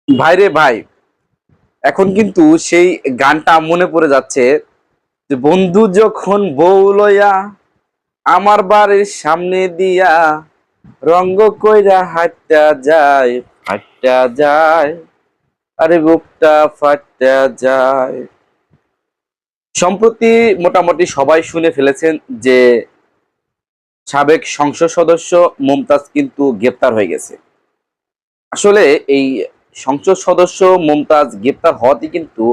ভাইরে ভাই, এখন কিন্তু সেই গানটা মনে পড়ে যাচ্ছে যে বন্ধু যখন বউ লইয়া আমার বাড়ির সামনে দিয়া রঙ্গ কইরা হাঁটটা যায়, হাঁটটা যায়, আরে বুকটা ফাটটা যায়। সম্প্রতি মোটামুটি সবাই শুনে ফেলেছেন যে সাবেক সংসদ সদস্য মুমতাজ কিন্তু গ্রেপ্তার হয়ে গেছে। আসলে এই সংসদ সদস্য মুমতাজ গ্রেপ্তার হওয়াতে কিন্তু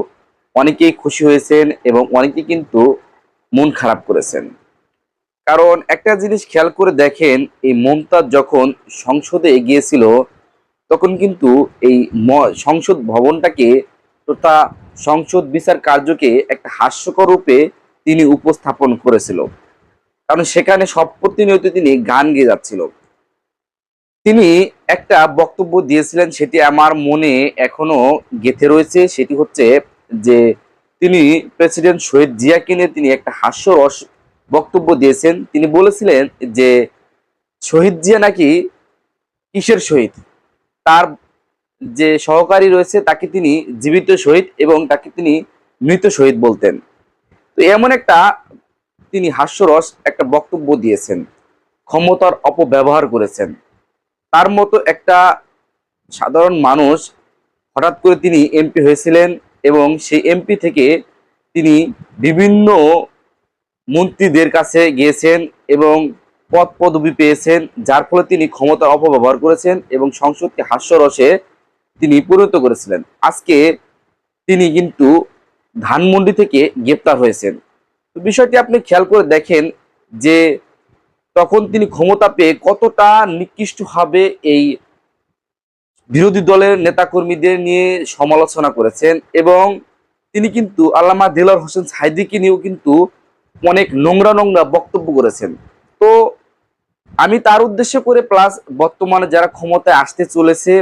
অনেকেই খুশি হয়েছেন এবং অনেকেই কিন্তু মন খারাপ করেছেন। কারণ একটা জিনিস খেয়াল করে দেখেন, এই মুমতাজ যখন সংসদে এগিয়েছিল তখন কিন্তু এই সংসদ ভবনটাকে তথা সংসদ বিচার কার্যকে একটা হাস্যকর রূপে তিনি উপস্থাপন করেছিল। কারণ সেখানে সব প্রতিনিয়ত তিনি গান গেয়ে যাচ্ছিল। তিনি একটা বক্তব্য দিয়েছিলেন, সেটি আমার মনে এখনো গেঁথে রয়েছে। সেটি হচ্ছে যে তিনি প্রেসিডেন্ট শহীদ জিয়াকে নিয়ে তিনি একটা হাস্যরস বক্তব্য দিয়েছেন। তিনি বলেছিলেন যে শহীদ জিয়া নাকি কিসের শহীদ, তার যে সহকারী রয়েছে তাকে তিনি জীবিত শহীদ এবং তাকে তিনি মৃত শহীদ বলতেন। তো এমন একটা তিনি হাস্যরস একটা বক্তব্য দিয়েছেন, ক্ষমতার অপব্যবহার করেছেন। তার মতো একটা সাধারণ মানুষ হঠাৎ করে তিনি এমপি হয়েছিলেন এবং সেই এমপি থেকে তিনি বিভিন্ন মন্ত্রীদের কাছে গিয়েছেন এবং পদ পদবি পেয়েছেন, যার ফলে তিনি ক্ষমতার অপব্যবহার করেছেন এবং সংসদকে হাস্যরসে তিনি পরিণত করেছিলেন। আজকে তিনি কিন্তু ধানমন্ডি থেকে গ্রেপ্তার হয়েছেন। তো বিষয়টি আপনি খেয়াল করে দেখেন যে তখন তিনি ক্ষমতা পেয়ে কতটা নিকৃষ্টভাবে এই বিরোধী দলের নেতাকর্মীদের নিয়ে সমালোচনা করেছেন এবং তিনি কিন্তু আল্লামা দেলোয়ার হোসেন সাঈদীকে নিয়েও কিন্তু অনেক নোংরা নোংরা বক্তব্য করেছেন। তো আমি তার উদ্দেশ্য করে প্লাস বর্তমানে যারা ক্ষমতায় আসতে চলেছে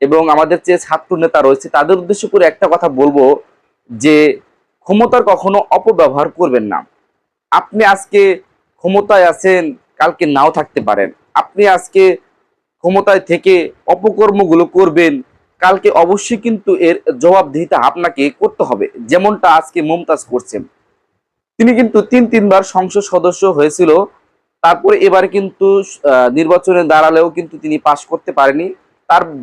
এবং আমাদের যে ছাত্র নেতা রয়েছে তাদের উদ্দেশ্য করে একটা কথা বলবো যে ক্ষমতার কখনো অপব্যবহার করবেন না। আপনি আজকে ক্ষমতায় আছেন, কালকে নাও থাকতে পারেন। আপনি আজকে ক্ষমতায় থেকে অপকর্মগুলো করবেন, কালকে অবশ্যই কিন্তু এর জবাবদিহিতা আপনাকে করতে হবে, যেমনটা আজকে মুমতাজ করছেন। তিনি কিন্তু তিনবার সংসদ সদস্য হয়েছিল, তারপরে এবারে কিন্তু নির্বাচনে দাঁড়ালেও কিন্তু তিনি পাশ করতে পারেনি।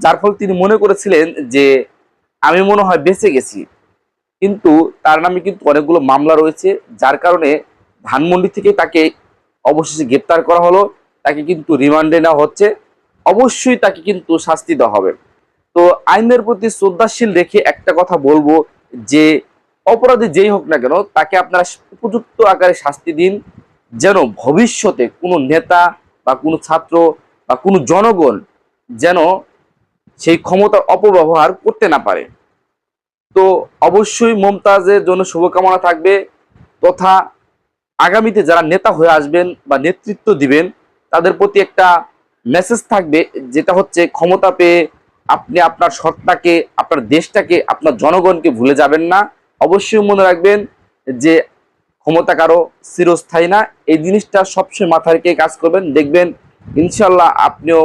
যার ফলে তিনি মনে করেছিলেন যে আমি মনে হয় বেঁচে গেছি, কিন্তু তার নামে কিন্তু অনেকগুলো মামলা রয়েছে, যার কারণে ধানমন্ডি থেকে তাকে অবশেষে গ্রেপ্তার করা হলো। তাকে কিন্তু রিমান্ডে নেওয়া হচ্ছে, অবশ্যই তাকে কিন্তু শাস্তি দেওয়া হবে। তো আইনের প্রতি শ্রদ্ধাশীল রেখে একটা কথা বলবো যে অপরাধী যেই হোক না কেন তাকে আপনারা উপযুক্ত আকারে শাস্তি দিন, যেন ভবিষ্যতে কোনো নেতা বা কোনো ছাত্র বা কোনো জনগণ যেন সেই ক্ষমতার অপব্যবহার করতে না পারে। তো অবশ্যই মুমতাজের জন্য শুভকামনা থাকবে, তথা আগামীতে যারা নেতা হয়ে আসবেন বা নেতৃত্ব দিবেন তাদের প্রতি একটা মেসেজ থাকবে, যেটা হচ্ছে ক্ষমতা পেয়ে আপনি আপনার সত্তাকে, আপনার দেশটাকে, আপনার জনগণকে ভুলে যাবেন না। অবশ্যই মনে রাখবেন যে ক্ষমতা কারো চিরস্থায়ী না। এই জিনিসটা সবসময় মাথায় রেখে কাজ করবেন, দেখবেন ইনশাল্লাহ আপনিও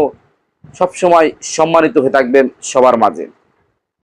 সবসময় সম্মানিত হয়ে থাকবেন সবার মাঝে।